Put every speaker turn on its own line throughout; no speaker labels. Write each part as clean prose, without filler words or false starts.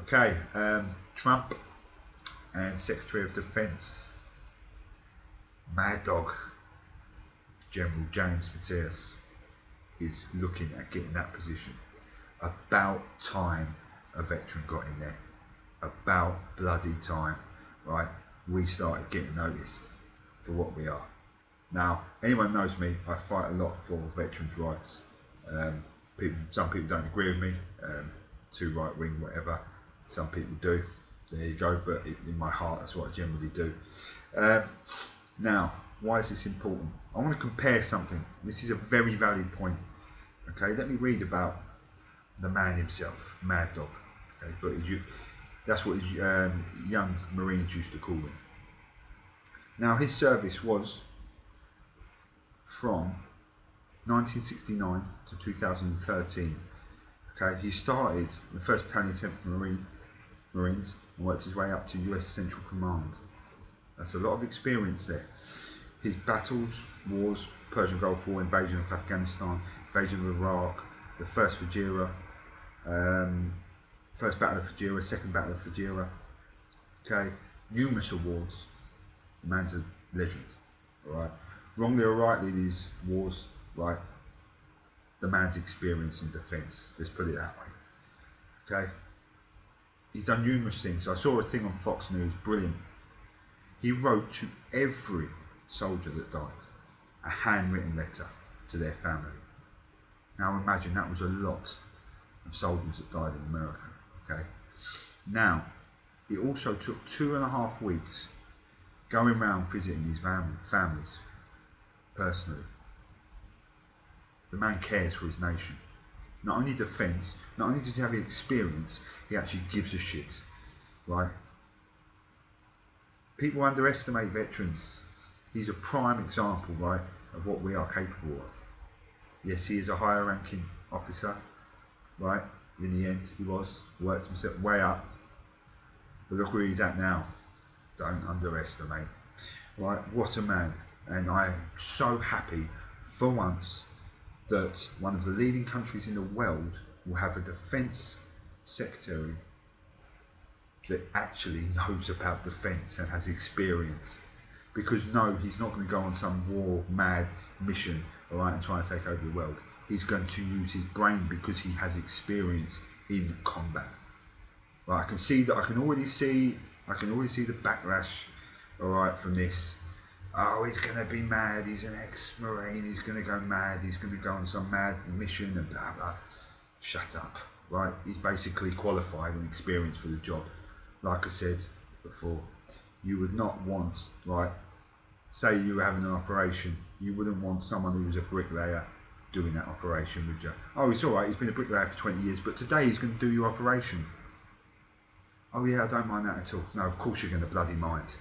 Okay, Trump and Secretary of Defence, Mad Dog, General James Mattis, is looking at getting that position. About time a veteran got in there. About bloody time, right? We started getting noticed for what we are. Now, anyone knows me, I fight a lot for veterans' rights. Some people don't agree with me, too right wing, whatever. Some people do. There you go. But in my heart, that's what I generally do. Now, why is this important? I want to compare something. This is a very valid point. Okay, let me read about the man himself, Mad Dog. Okay, but that's what his young Marines used to call him. Now, his service was from 1969 to 2013. Okay, he started the 1st Battalion 7th Marines and worked his way up to US Central Command. That's a lot of experience there. His battles, wars, Persian Gulf War, invasion of Afghanistan, invasion of Iraq, the first Fallujah, first Battle of Fallujah, second Battle of Fallujah. Okay, numerous awards. The man's a legend. All right, wrongly or rightly, these wars, right? The man's experience in defence. Let's put it that way. Okay, he's done numerous things. I saw a thing on Fox News, brilliant. He wrote to every soldier that died a handwritten letter to their family. Now imagine that was a lot of soldiers that died in America. Okay. Now, he also took 2.5 weeks going around visiting his families personally. The man cares for his nation. Not only defence, not only does he have the experience, he actually gives a shit. Right? People underestimate veterans. He's a prime example, right, of what we are capable of. Yes, he is a higher ranking officer, right? In the end, he worked himself way up. But look where he's at now. Don't underestimate. Right? What a man. And I am so happy for once that one of the leading countries in the world will have a defence secretary that actually knows about defence and has experience. Because no, he's not going to go on some war mad mission, all right, and try and take over the world. He's going to use his brain because he has experience in combat. Right, I can already see the backlash, all right, from this. Oh, he's going to be mad. He's an ex-Marine. He's going to go mad. He's going to go on some mad mission and blah blah. Shut up, right? He's basically qualified and experienced for the job. Like I said before, you would not want, right? Say you were having an operation, you wouldn't want someone who was a bricklayer doing that operation, would you? Oh, it's all right. He's been a bricklayer for 20 years, but today he's going to do your operation. Oh yeah, I don't mind that at all. No, of course you're going to bloody mind.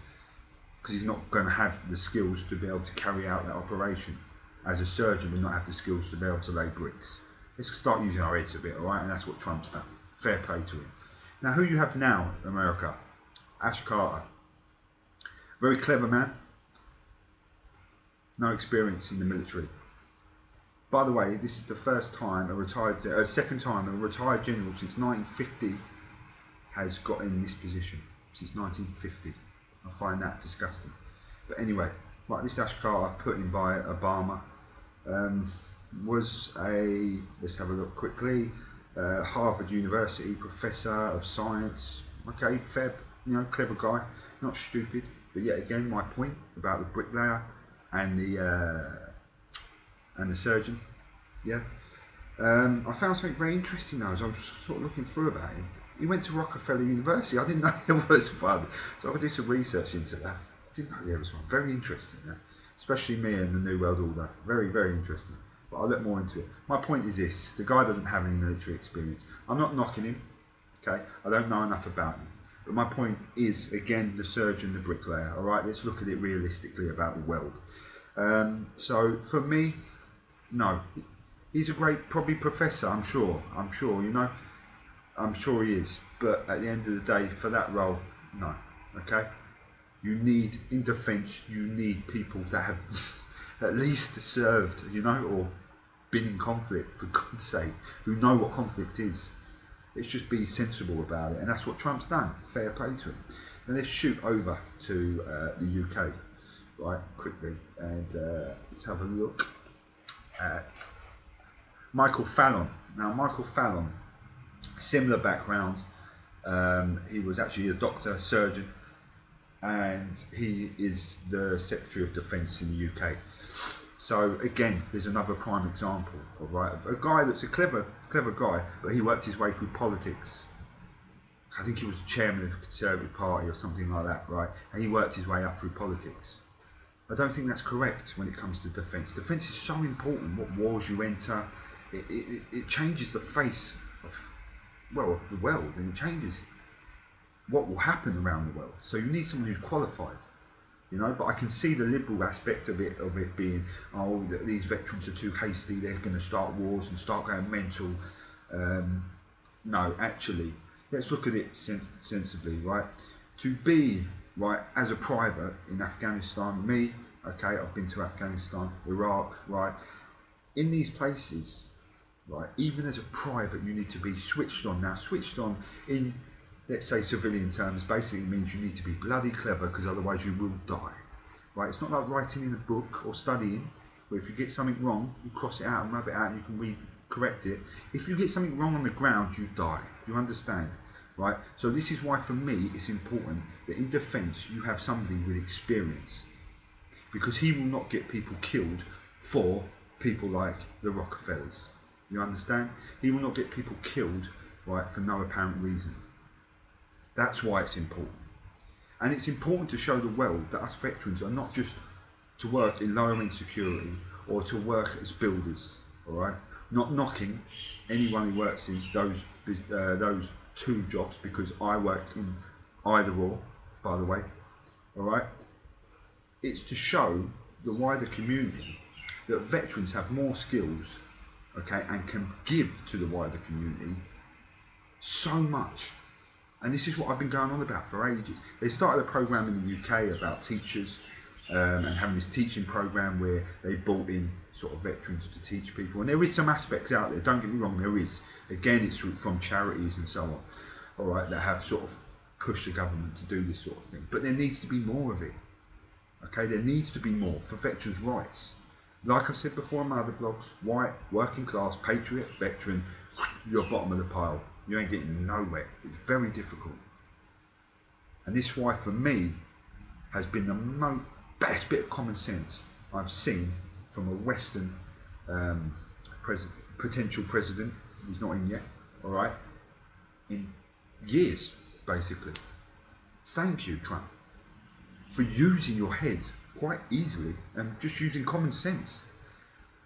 Because he's not going to have the skills to be able to carry out that operation. As a surgeon, we'll not have the skills to be able to lay bricks. Let's start using our heads a bit, all right? And that's what Trump's done. Fair play to him. Now, who you have now, America? Ash Carter. Very clever man. No experience in the military. By the way, this is the second time a retired general since 1950 has got in this position. Since 1950. I find that disgusting. But anyway, right, this Ash Carter, put in by Obama, was let's have a look quickly, Harvard University professor of science. Okay, fair, clever guy, not stupid. But yet again, my point about the bricklayer and the surgeon. Yeah, I found something very interesting though, as I was sort of looking through about him. He went to Rockefeller University. I didn't know there was one, so I'm going to do some research into that. I didn't know there was one. Very interesting, yeah? Especially me and the New World Order. Very, very interesting. But I'll look more into it. My point is this: the guy doesn't have any military experience. I'm not knocking him. Okay, I don't know enough about him. But my point is, again, the surgeon, the bricklayer. All right, let's look at it realistically about the world. So for me, no, he's a great, probably professor. I'm sure. I'm sure he is, but at the end of the day, for that role, no. Okay, you need, in defence, you need people that have at least served, or been in conflict, for God's sake, who know what conflict is. Let's just be sensible about it, and that's what Trump's done. Fair play to him. Now let's shoot over to the UK, right, quickly, and let's have a look at Michael Fallon. Now Michael Fallon, similar background. He was actually a doctor, surgeon, and he is the Secretary of Defence in the UK. So again, there's another prime example of a guy that's a clever guy, but he worked his way through politics. I think he was chairman of the Conservative Party or something like that, right? And he worked his way up through politics. I don't think that's correct when it comes to defence. Defence is so important. What wars you enter, it changes the face of the world, and it changes what will happen around the world. So you need someone who's qualified. You know, but I can see the liberal aspect of it being, oh, these veterans are too hasty, they're going to start wars and start going mental. No, actually, let's look at it sensibly, right? To be, right, as a private in Afghanistan, me, okay, I've been to Afghanistan, Iraq, right? In these places, right, even as a private, you need to be switched on. Now, switched on in, let's say, civilian terms, basically means you need to be bloody clever, because otherwise you will die, right? It's not like writing in a book or studying, where if you get something wrong, you cross it out and rub it out and you can correct it. If you get something wrong on the ground, you die. You understand, right? So this is why, for me, it's important that in defence you have somebody with experience, because he will not get people killed for people like the Rockefellers. You understand? He will not get people killed, right, for no apparent reason. That's why it's important. And it's important to show the world that us veterans are not just to work in lower insecurity or to work as builders, all right? Not knocking anyone who works in those two jobs, because I worked in either or, by the way, all right? It's to show the wider community that veterans have more skills, okay, and can give to the wider community so much. And this is what I've been going on about for ages. They started a program in the UK about teachers and having this teaching program where they brought in sort of veterans to teach people. And there is some aspects out there, don't get me wrong, there is. Again, it's from charities and so on, all right, that have sort of pushed the government to do this sort of thing. But there needs to be more of it, okay? There needs to be more for veterans' rights. Like I've said before in my other blogs, white, working class, patriot, veteran, you're bottom of the pile. You ain't getting nowhere. It's very difficult. And this why, for me, has been the best bit of common sense I've seen from a Western potential president, who's not in yet, all right, in years, basically. Thank you, Trump, for using your head quite easily and just using common sense.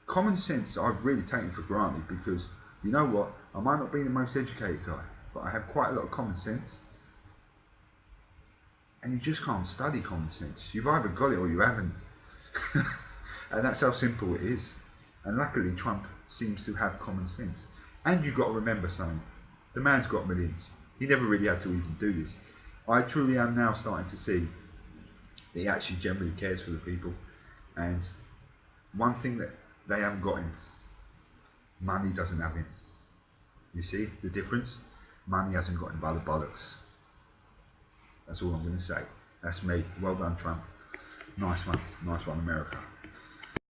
Common sense I've really taken for granted, because you know what, I might not be the most educated guy, but I have quite a lot of common sense. And you just can't study common sense. You've either got it or you haven't. And that's how simple it is. And luckily Trump seems to have common sense. And you've got to remember something. The man's got millions. He never really had to even do this. I truly am now starting to see that he actually generally cares for the people. And one thing that they haven't got him, money doesn't have him. You see the difference? Money hasn't got him by the bollocks. That's all I'm going to say. That's me. Well done, Trump. Nice one, America.